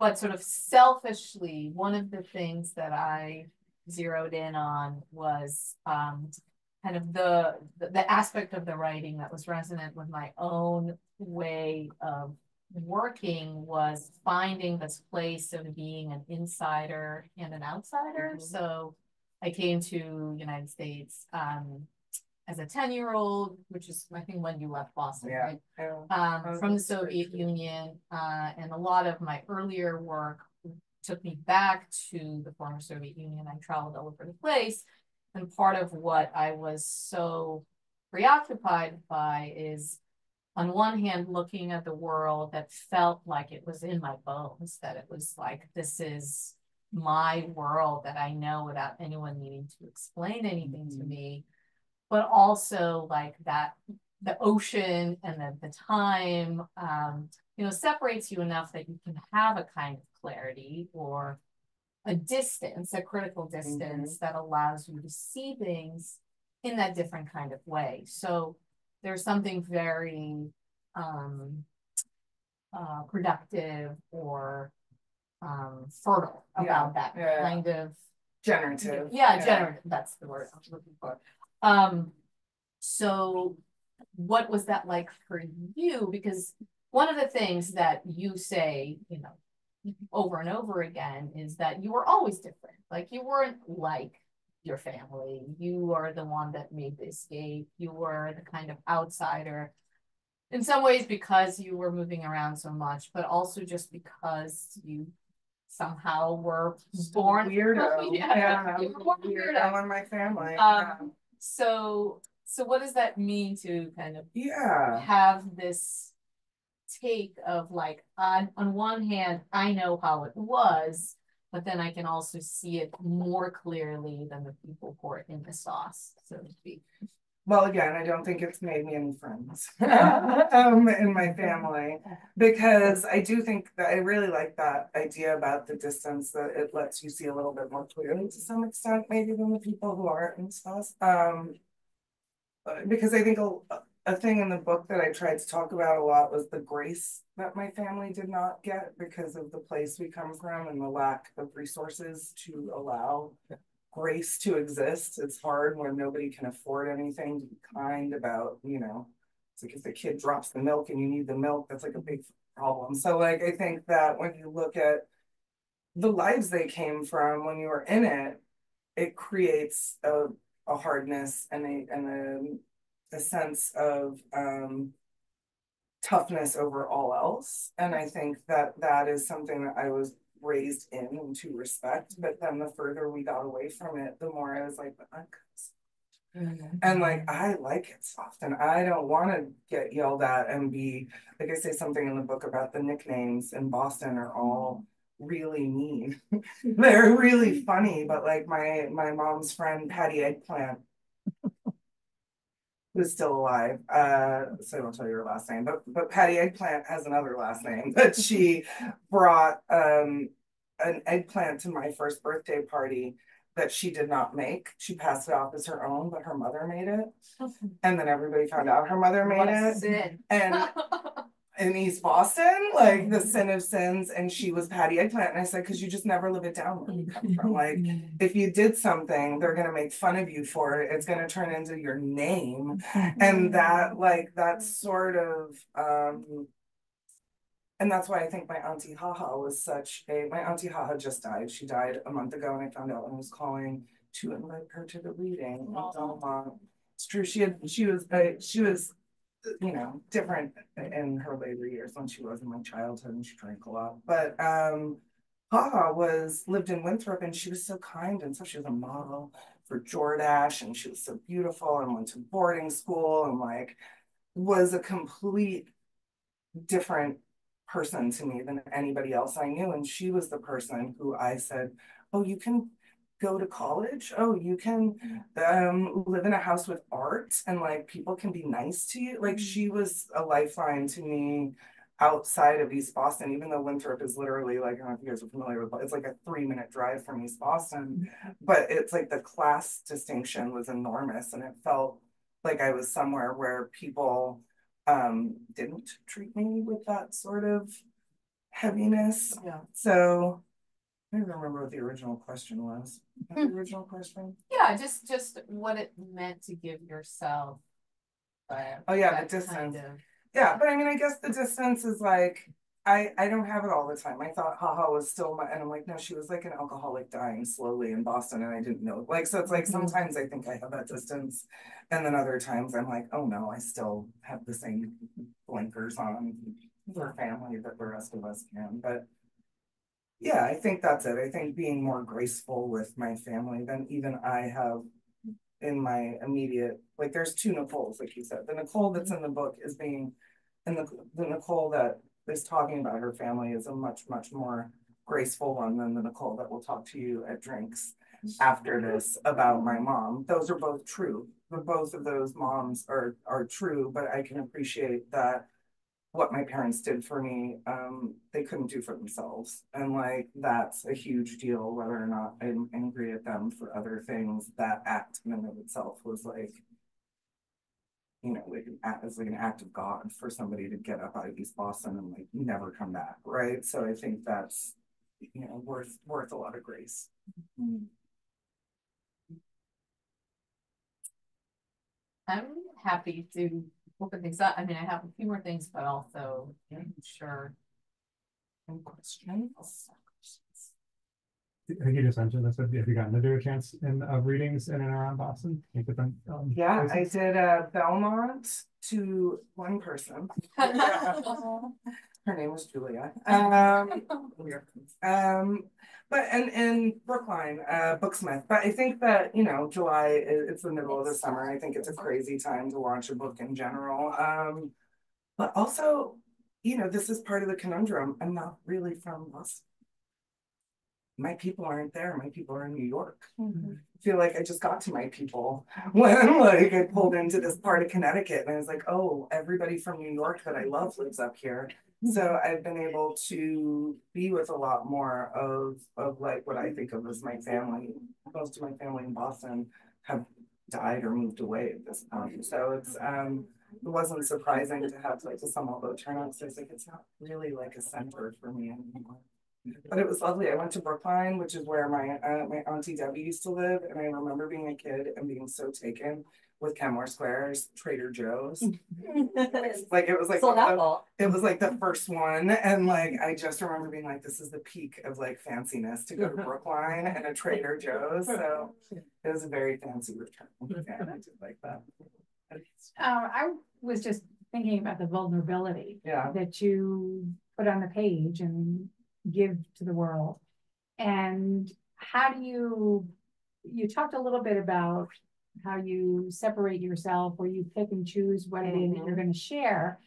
But sort of selfishly, one of the things that I zeroed in on was kind of the aspect of the writing that was resonant with my own way of working, was finding this place of being an insider and an outsider. So I came to United States as a 10-year-old, which is, I think, when you left Boston, Yeah. right? Yeah. From the Soviet Union, and a lot of my earlier work took me back to the former Soviet Union. I traveled all over the place. And part of what I was so preoccupied by is, on one hand, looking at the world that felt like it was in my bones, that it was like, this is my world that I know without anyone needing to explain anything to me, but also like that the ocean and the time, separates you enough that you can have a kind of clarity or a distance, a critical distance that allows you to see things in that different kind of way. So there's something very productive or fertile about that kind of generative. Generative, that's the word I was looking for. So what was that like for you? Because one of the things that you say, over and over again is that you were always different. Like, you weren't like your family. You are the one that made the escape. You were the kind of outsider in some ways because you were moving around so much, but also just because you somehow were born weirdo. You were born weirdo in my family. So what does that mean to kind of have this take of like, on one hand, I know how it was, but then I can also see it more clearly than the people who are in the sauce, so to speak. Well, again, I don't think it's made me any friends in my family, because I do think that I really like that idea about the distance, that it lets you see a little bit more clearly to some extent, maybe, than the people who are in sauce. Because I think a thing in the book that I tried to talk about a lot was the grace that my family did not get because of the place we come from and the lack of resources to allow grace to exist. It's hard when nobody can afford anything to be kind about, it's like if the kid drops the milk and you need the milk, that's like a big problem. So like, I think that when you look at the lives they came from, when you were in it, it creates a hardness and a sense of toughness over all else. And I think that is something that I was raised in and to respect. But then the further we got away from it, the more I was like, and like, I like it soft, and I don't want to get yelled at and be like, I say something in the book about the nicknames in Boston are all really mean. They're really funny, but like my mom's friend Patty Eggplant, who's still alive, so I won't tell you her last name, but Patty Eggplant has another last name, but she brought an eggplant to my first birthday party that she did not make. She passed it off as her own, but her mother made it. And then everybody found out her mother made it. And in East Boston, like the sin of sins, and she was Patty Eggplant. And I said, because you just never live it down where you come from. Like, if you did something, they're gonna make fun of you for it. It's gonna turn into your name. And that, like, that's sort of and that's why I think my Auntie Haha was my Auntie Haha just died. She died a month ago, and I found out when I was calling to invite her to the reading. It's true. She was different in her later years than she was in my childhood, and she drank a lot. But Haha lived in Winthrop, and she was so kind, and so she was a model for Jordache, and she was so beautiful, and went to boarding school, and like was a complete different person to me than anybody else I knew. And she was the person who I said, oh, you can go to college. Oh, you can live in a house with art, and like people can be nice to you. Like, she was a lifeline to me outside of East Boston, even though Winthrop is literally, like, I don't know if you guys are familiar with, it's like a 3-minute drive from East Boston, but it's like the class distinction was enormous, and it felt like I was somewhere where people didn't treat me with that sort of heaviness. Yeah. So I don't remember what the original question was. The original question? Yeah, just what it meant to give yourself. The distance. Yeah, but I mean, I guess the distance is like, I don't have it all the time. I thought haha was still my, and I'm like, no, she was like an alcoholic dying slowly in Boston and I didn't know. Like, so it's like sometimes I think I have that distance. And then other times I'm like, oh no, I still have the same blinkers on for family that the rest of us can. But yeah, I think that's it. I think being more graceful with my family than even I have in my immediate, like there's two Nicoles, like you said. The Nicole that's in the book is being, and the Nicole that is talking about her family is a much, much more graceful one than the Nicole that will talk to you at drinks after this about my mom. Those are both true. Both of those moms are true, but I can appreciate that what my parents did for me, they couldn't do for themselves. And like, that's a huge deal, whether or not I'm angry at them for other things. That act in and of itself was like, you know, like it's like an act of God for somebody to get up out of East Boston and like never come back, right? So I think that's, you know, worth a lot of grace. I'm happy to open things up. I mean, I have a few more things, but also I'm sure. Any questions? I think you just mentioned this, but have you gotten to do a chance of readings in and around Boston? Different, Yeah, places? I did Belmont to one person. Her name was Julia. But in Brookline, Booksmith. But I think that, you know, July, it's the middle of the summer. I think it's a crazy time to launch a book in general. But also, you know, this is part of the conundrum. I'm not really from Boston. My people aren't there. My people are in New York. I feel like I just got to my people when like I pulled into this part of Connecticut and I was like, oh, everybody from New York that I love lives up here. So I've been able to be with a lot more of like what I think of as my family. Most of my family in Boston have died or moved away at this point. So it wasn't surprising to have like a somewhat low turnout. So it's like it's not really like a center for me anymore. But it was lovely. I went to Brookline, which is where my auntie Debbie used to live, and I remember being a kid and being so taken with Kenmore Square's Trader Joe's. Like it was like it was like the first one, and like I just remember being like, this is the peak of like fanciness to go to Brookline and a Trader Joe's. So it was a very fancy return. Yeah, I did like that. I was just thinking about the vulnerability that you put on the page and give to the world. And how do you talked a little bit about how you separate yourself, or you pick and choose what it is that you're going to share.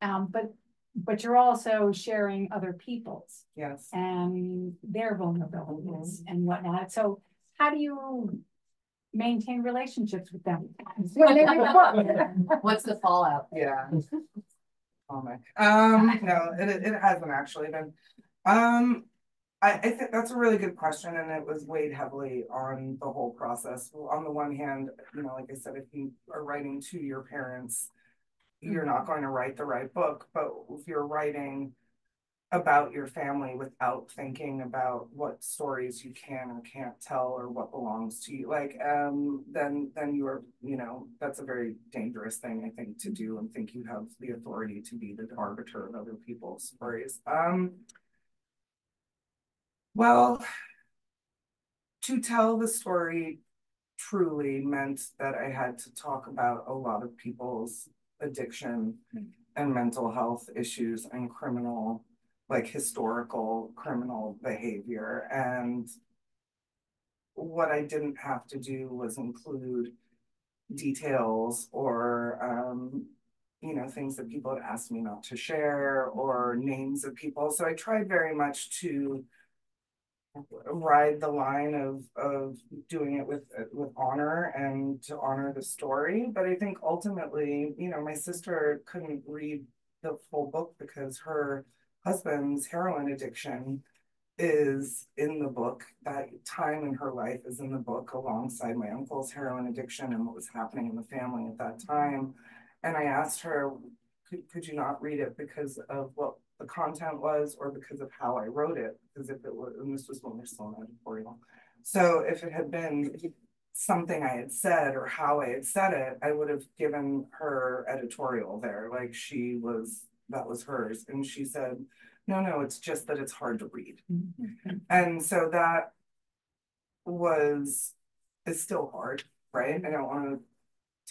But you're also sharing other people's and their vulnerabilities and whatnot. So how do you maintain relationships with them? What's the fallout? Yeah. Oh my. No, it hasn't actually been. I think that's a really good question, and it was weighed heavily on the whole process. Well, on the one hand, you know, like I said, if you are writing to your parents, you're not going to write the right book. But if you're writing about your family without thinking about what stories you can or can't tell or what belongs to you, like then you are, you know, that's a very dangerous thing, I think, to do and think you have the authority to be the arbiter of other people's stories. Well, to tell the story truly meant that I had to talk about a lot of people's addiction and mental health issues and criminal, like historical criminal behavior. And what I didn't have to do was include details or, you know, things that people had asked me not to share or names of people. So I tried very much to ride the line of doing it with honor and to honor the story. But I think ultimately, you know, my sister couldn't read the full book because her husband's heroin addiction is in the book. That time in her life is in the book alongside my uncle's heroin addiction and what was happening in the family at that time. And I asked her, could you not read it because of what the content was or because of how I wrote it? Because if it was, and this was when we're still in editorial. So if it had been something I had said or how I had said it, I would have given her editorial there. Like that was hers. And she said, no, it's just that it's hard to read. And so that is still hard, right? I don't want to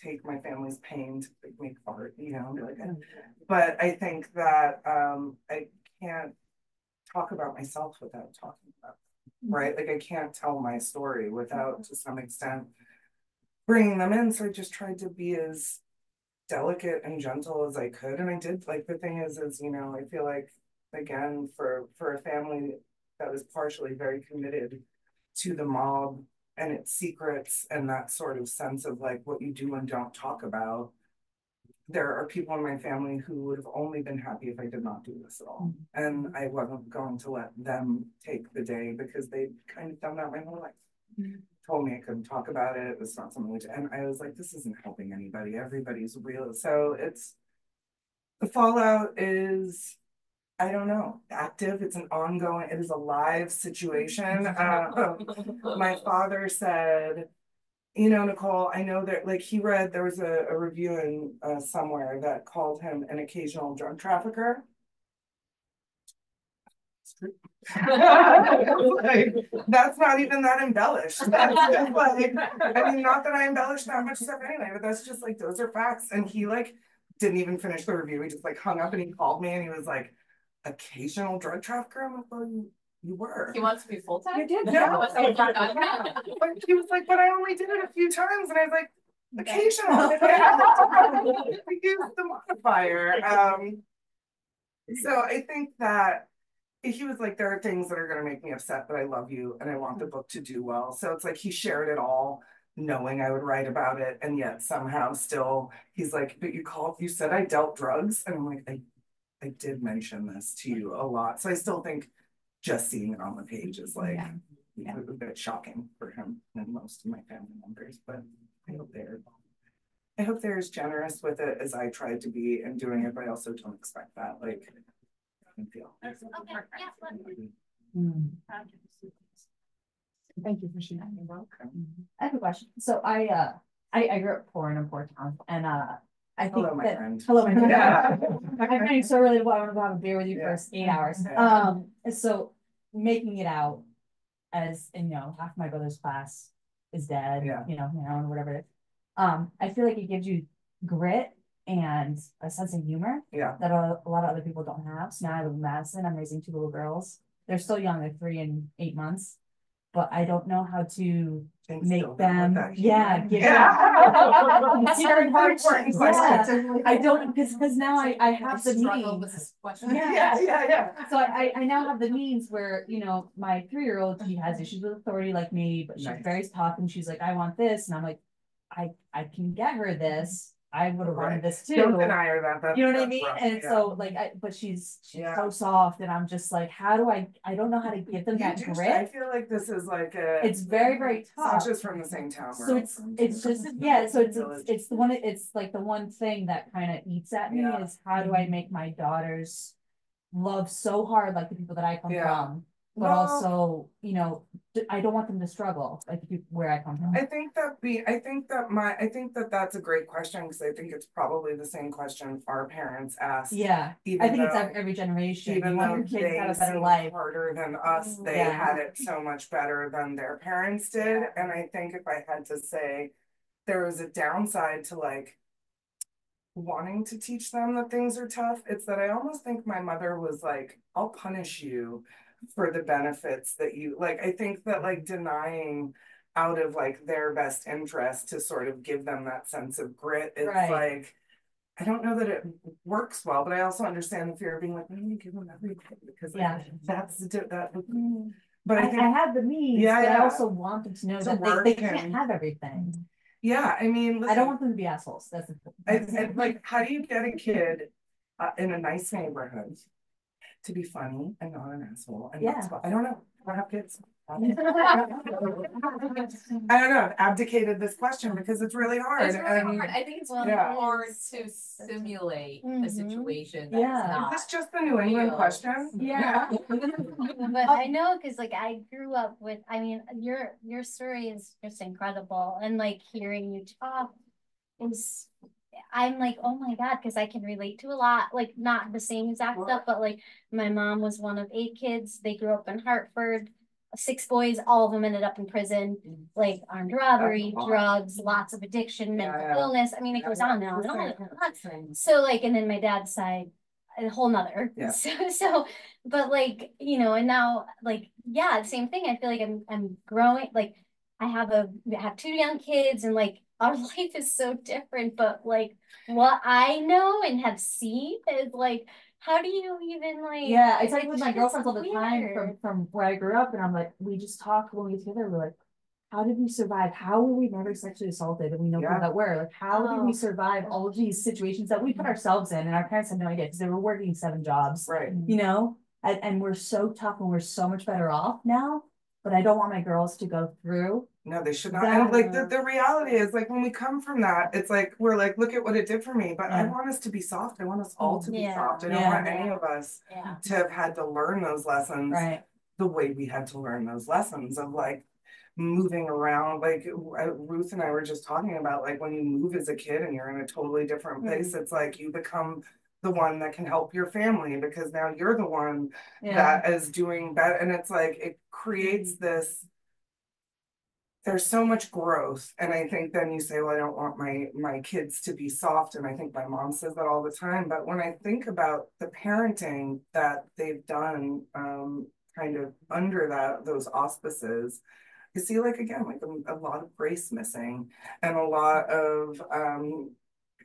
take my family's pain to make art, you know, like, but I think that I can't talk about myself without talking about it, right? Like I can't tell my story without, to some extent, bringing them in. So I just tried to be as delicate and gentle as I could, and I did. Like the thing is you know, I feel like, again, for a family that was partially very committed to the mob and its secrets and that sort of sense of like what you do and don't talk about, there are people in my family who would have only been happy if I did not do this at all. And I wasn't going to let them take the day because they'd kind of done that my whole life. Told me I couldn't talk about it. It was not something which, and I was like, this isn't helping anybody. Everybody's real. So the fallout is, I don't know, active. It's an ongoing, it is a live situation. My father said, you know, Nicole, I know that, like, he read, there was a review in somewhere that called him an occasional drug trafficker. Like, that's not even that embellished. That's just like, I mean, not that I embellished that much stuff anyway, but that's just like, those are facts. And he like didn't even finish the review. He just like hung up and he called me and he was like, occasional drug trafficker? I'm like, well, you were. He wants to be full-time? You did, yeah. But he was like, but I only did it a few times. And I was like, occasional. Use the modifier. So I think that he was like, there are things that are going to make me upset, but I love you and I want the book to do well. So it's like he shared it all, knowing I would write about it, and yet somehow still he's like, but you said I dealt drugs, and I'm like, I did mention this to you a lot. So I still think just seeing it on the page is like a bit shocking for him and most of my family members, but I hope they're as generous with it as I tried to be in doing it, but I also don't expect that. Like, feel. Thank you for sharing. You're welcome. I have a question. So I grew up poor in a poor town, and I think hello, my friend. Hello, my friend. Yeah. I find you so relatable. I want to have a beer with you for 8 hours. Yeah. So making it out as, you know, half my brother's class is dead. Yeah. You know, or whatever it is. I feel like it gives you grit and a sense of humor that a lot of other people don't have. So now I live in Madison. I'm raising 2 little girls. They're still young, they're 3 and 8 months, but I don't know how to make them. That's very important question. I don't, because now I have the means. So I now have the means where, you know, my 3-year-old, she has issues with authority like me, but she's very tough, and she's like, I want this, and I'm like, I can get her this. I would have wanted this too. Don't deny her that. You know what I mean? Rough. And so like, but she's so soft, and I'm just like, how do I don't know how to give them that grit. I feel like this is like it's very, very tough. It's not just from the same town. So it's just, so it's the one, it's like the one thing that kind of eats at me is how do I make my daughters love so hard like the people that I come from, but also, you know, I don't want them to struggle like where I come from. I think that that's a great question, because I think it's probably the same question our parents asked. Yeah, I think it's every generation. Even though your kids they have a better life, harder than us, they had it so much better than their parents did. And I think if I had to say there was a downside to like wanting to teach them that things are tough, it's that I almost think my mother was like, I'll punish you for the benefits that you like. I think that like denying out of like their best interest to sort of give them that sense of grit, it's like, I don't know that it works well, but I also understand the fear of being like, I'm gonna give them everything, because like, that's that. But I think I have the means, but I also want them to know that they can't have everything. Yeah, I mean, listen, I don't want them to be assholes. That's like, how do you get a kid in a nice neighborhood to be funny and not an asshole? And I don't know. I don't have kids. I don't know. I've abdicated this question because it's really hard. It's really hard. I think it's really hard to simulate a situation. Is this just the New England question? Yeah. But I know, because like I grew up with, I mean, your story is just incredible, and like hearing you talk is, I'm like, oh my God, because I can relate to a lot, like not the same exact stuff, but like my mom was one of 8 kids. They grew up in Hartford, 6 boys, all of them ended up in prison, like armed robbery, drugs, lots of addiction, mental illness. I mean, it goes on and on and on. So like, and then my dad's side, a whole nother. So, but like, you know, and now like, yeah, same thing. I feel like I'm growing, like I have 2 young kids and like our life is so different, but like what I know and have seen is like, how do you even like? Yeah, I talk with my girlfriends all the time from where I grew up, and I'm like, we just talk when we get together. We're like, how did we survive? How were we never sexually assaulted? And we know people that were. Like, how did we survive all of these situations that we put ourselves in? And our parents had no idea because they were working 7 jobs. Right. You know, and we're so tough and we're so much better off now. But I don't want my girls to go through. No, they should not. And like the reality is like when we come from that, it's like we're like, look at what it did for me. But I want us to be soft. I want us all to be soft. I don't want any of us to have had to learn those lessons the way we had to learn those lessons of like moving around. Like Ruth and I were just talking about, like when you move as a kid and you're in a totally different place, it's like you become the one that can help your family because now you're the one that is doing better. And it's like it creates this, there's so much growth. And I think then you say, well, I don't want my kids to be soft. And I think my mom says that all the time. But when I think about the parenting that they've done kind of under those auspices, you see like, again, like a lot of grace missing and a lot of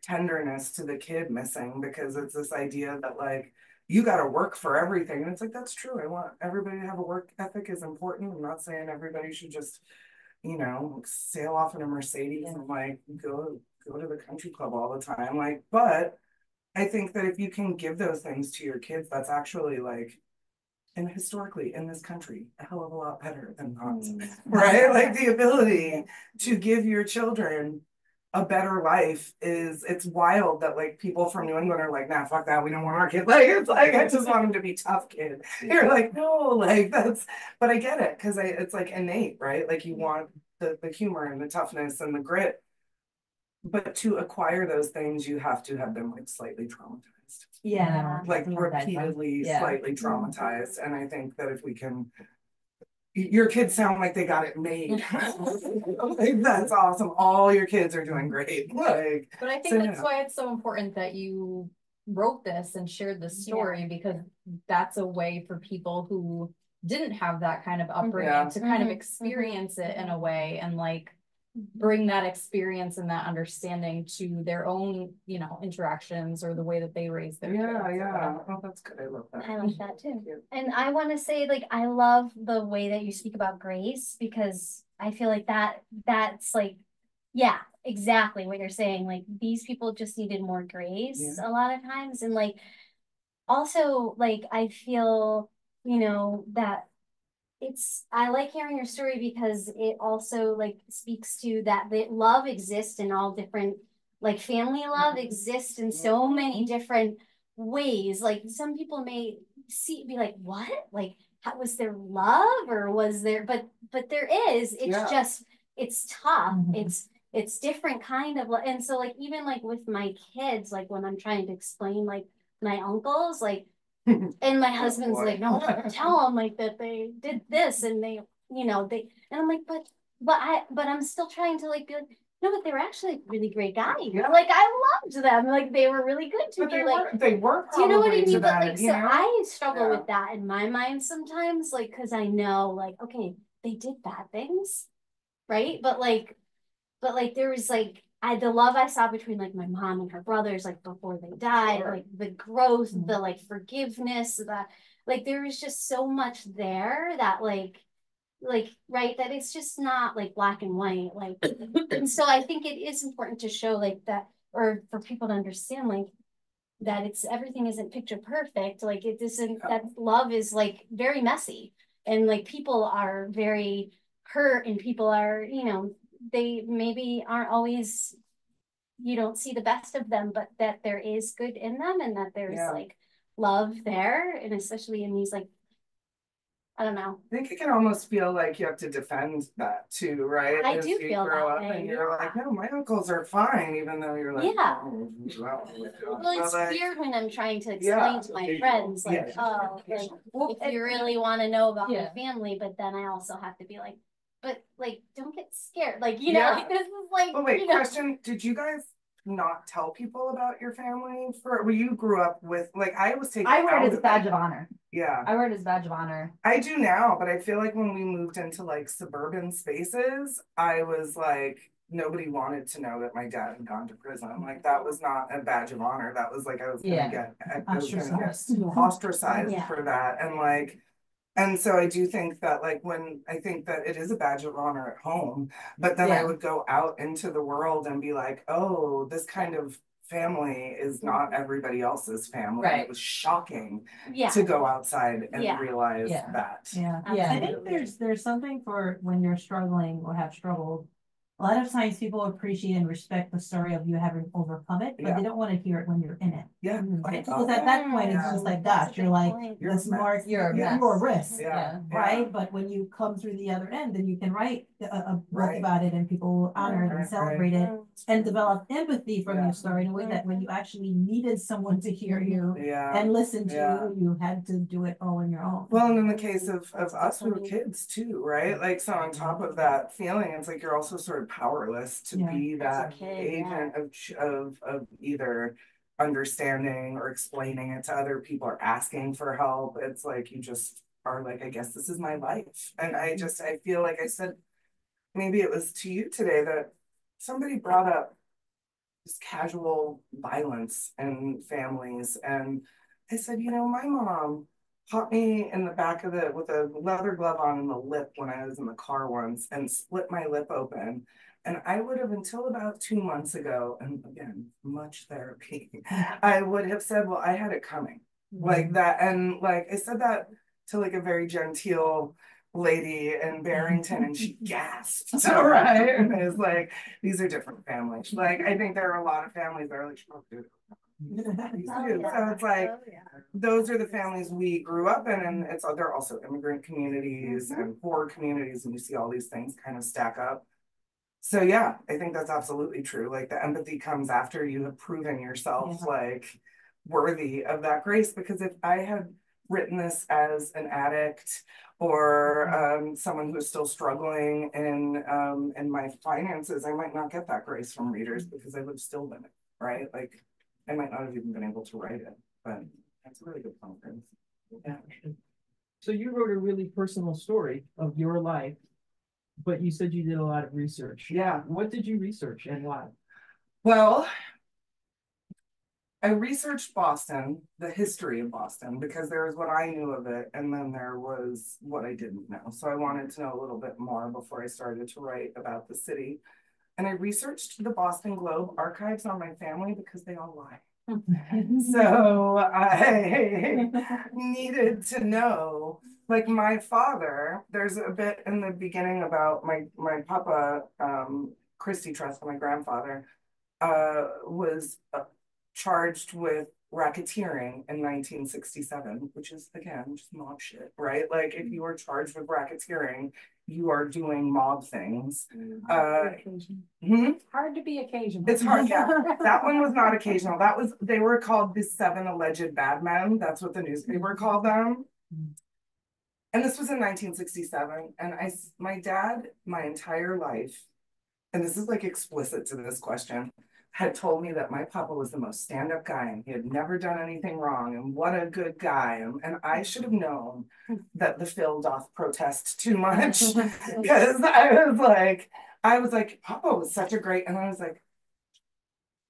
tenderness to the kid missing because it's this idea that like, you got to work for everything. And it's like, that's true. I want everybody to have a work ethic is important. I'm not saying everybody should just, you know, sail off in a Mercedes and like go to the country club all the time. Like, but I think that if you can give those things to your kids, that's actually like, and historically in this country, a hell of a lot better than not, right? Like the ability to give your children a better life it's wild that like people from New England are like, nah, fuck that, we don't want our kid. Like, it's like, I just want them to be tough kid. You're like, no, like that's, but I get it, because it's like innate, right? Like you want the humor and the toughness and the grit, but to acquire those things, you have to have them like slightly traumatized. Like repeatedly slightly traumatized. And I think that if we can, your kids sound like they got it made. Like, that's awesome. All your kids are doing great. Like, but I think that's why it's so important that you wrote this and shared this story, because that's a way for people who didn't have that kind of upbringing to kind of experience it in a way and like bring that experience and that understanding to their own, you know, interactions or the way that they raise their kids. Oh, that's good. I love that. I like that too. And I want to say, like, I love the way that you speak about grace, because I feel like that's like, yeah, exactly what you're saying. Like these people just needed more grace a lot of times. And like, also like, I feel, you know, that I like hearing your story because it also like speaks to that love exists in all different, like family love exists in so many different ways. Like some people may be like, what? Like, was there love or was there, but there is, it's just, it's tough. It's different kind of, and so like, even like with my kids, like when I'm trying to explain like my uncles, like, and my husband's like, no, tell them like that they did this and they, you know, and I'm like, but I'm still trying to like be like, no, but they were actually really great guys. Like I loved them. Like they were really good to me. Like they were. Do you know what I mean? But like, so I struggle with that in my mind sometimes, like, because I know, like, okay, they did bad things, right? But like there was like the love I saw between like my mom and her brothers, like before they died, like the growth, the like forgiveness, that like there was just so much there that like right, that it's just not like black and white, like and so I think it is important to show like that, or for people to understand like that it's everything isn't picture perfect, like it isn't, that love is like very messy, and like people are very hurt, and people are, you know, they maybe aren't always, you don't see the best of them, but that there is good in them, and that there's like love there, and especially in these like I don't know. I think it can almost feel like you have to defend that too, right? I As do you feel grow that up way, and you're like, no, my uncles are fine, even though you're like, Yeah. oh, well, Well, it's like, weird when I'm trying to yeah. explain to my friends, like, Yeah. oh, like, Well, if you really want to know about Yeah. my family, but then I also have to be like, but like, don't get scared. Like, you know, Yeah. like, this is like, Oh wait, you know. question, did you guys not tell people about your family for, well, you grew up with, like, I was taken I wear out it as a of badge of honor. Yeah. I wear it as a badge of honor. I do now, but I feel like when we moved into like suburban spaces, I was like, nobody wanted to know that my dad had gone to prison. Like that was not a badge of honor. That was like I was gonna get ostracized Yeah. for that. And like, and so I do think that like when I think that it is a badge of honor at home, but then I would go out into the world and be like, oh, this kind of family is not everybody else's family. Right. It was shocking Yeah. to go outside and Yeah. realize Yeah. that. Yeah, I Absolutely. think there's something for when you're struggling or have struggled. A lot of times people appreciate and respect the story of you having overcome it, but they don't want to hear it when you're in it. Yeah. Because at that point, it's just like, gosh, you're like, this mark, you're a risk. Yeah. Right? But when you come through the other end, then you can write a book about it and people will honor it and celebrate it and develop empathy from your story in a way that when you actually needed someone to hear you and listen to you, you had to do it all on your own. Well, and in the case of us, we were kids too, right? Like, so on top of that feeling, it's like you're also sort of powerless to be that agent of either understanding or explaining it to other people or asking for help. It's like you just are like, I guess this is my life. And I feel like I said, maybe it was to you today that somebody brought up just casual violence in families. And I said, you know, my mom caught me in the back of the with a leather glove on in the lip when I was in the car once and split my lip open. And I would have, until about 2 months ago, and again, much therapy, I would have said, well, I had it coming. Like that. And like I said that to like a very genteel lady in Barrington, and she gasped. So right. And it's like, these are different families. Like I think there are a lot of families that are like, oh, dude. So it's like those are the families we grew up in, and they're also immigrant communities and poor communities, and you see all these things kind of stack up. So yeah, I think that's absolutely true. Like the empathy comes after you have proven yourself like worthy of that grace. Because if I had written this as an addict or someone who's still struggling in my finances, I might not get that grace from readers because I would have still been it, right? Like I might not have even been able to write it, but that's a really good conference. Yeah. So you wrote a really personal story of your life, but you said you did a lot of research. Yeah. What did you research and why? Well, I researched Boston, the history of Boston, because there was what I knew of it, and then there was what I didn't know. So I wanted to know a little bit more before I started to write about the city. And I researched the Boston Globe archives on my family because they all lie. So I needed to know, like my father, there's a bit in the beginning about my papa, Christy Treska, my grandfather, was charged with racketeering in 1967, which is again just mob shit, right? Like if you are charged with racketeering, you are doing mob things. Hard to be occasional. It's hard, yeah. That one was not occasional. They were called the 7 alleged bad men. That's what the newspaper called them. And this was in 1967. And my dad, my entire life, and this is like explicit to this question, had told me that my papa was the most stand-up guy and he had never done anything wrong and what a good guy. And I should have known that the Phil doth protest too much because I was like, Papa was such a great, and I was like,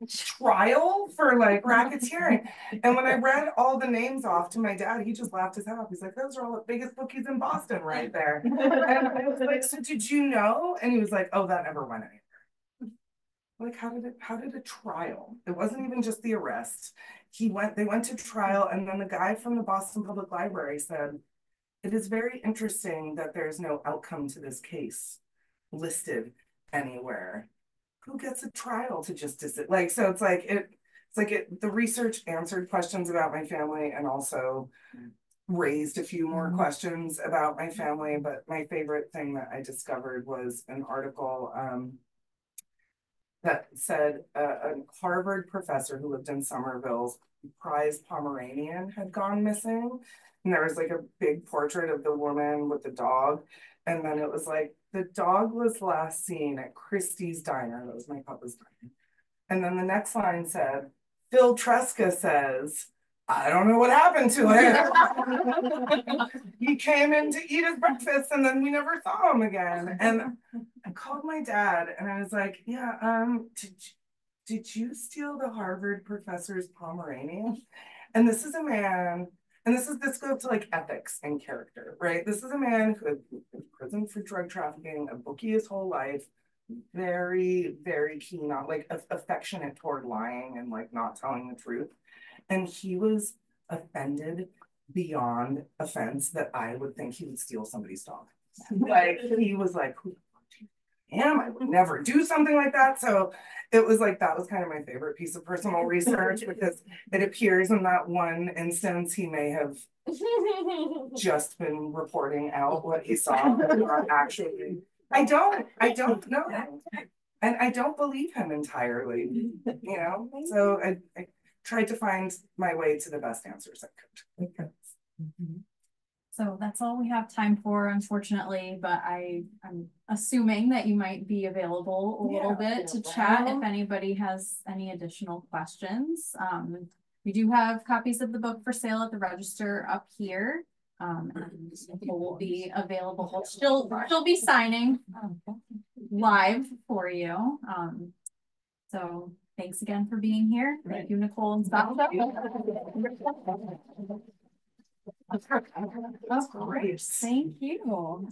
trial for like racketeering. And when I read all the names off to my dad, he just laughed his head off. He's like, those are all the biggest bookies in Boston right there. And I was like, so did you know? And he was like, oh, that never went anywhere. Like, how did a trial? It wasn't even just the arrest. They went to trial, and then the guy from the Boston Public Library said, it is very interesting that there's no outcome to this case listed anywhere. Who gets a trial to just like, so the research answered questions about my family, and also raised a few more questions about my family, but my favorite thing that I discovered was an article that said a Harvard professor who lived in Somerville's prized Pomeranian had gone missing. And there was like a big portrait of the woman with the dog. And then it was like, the dog was last seen at Christie's Diner. That was my papa's diner. And then the next line said, Phil Treska says, I don't know what happened to him. He came in to eat his breakfast and then we never saw him again. And I called my dad and I was like, yeah, did you steal the Harvard professor's Pomeranian? And this is a man, and this goes to like ethics and character, right? This is a man who had been in prison for drug trafficking, a bookie his whole life, very, very keen on, like, affectionate toward lying and like not telling the truth. And he was offended beyond offense that I would think he would steal somebody's dog. Like, he was like, who the fuck do you am? I would never do something like that. So it was like, that was kind of my favorite piece of personal research, because it appears in that one instance he may have just been reporting out what he saw, but not actually. I don't know that. And I don't believe him entirely, you know? So I tried to find my way to the best answers I could. Okay. So that's all we have time for, unfortunately, but I'm assuming that you might be available a little bit to chat if anybody has any additional questions. We do have copies of the book for sale at the register up here. And Nicole will be available. She'll be signing live for you. So thanks again for being here. Thank you, Nicole and Sasha. That's great. Thank you.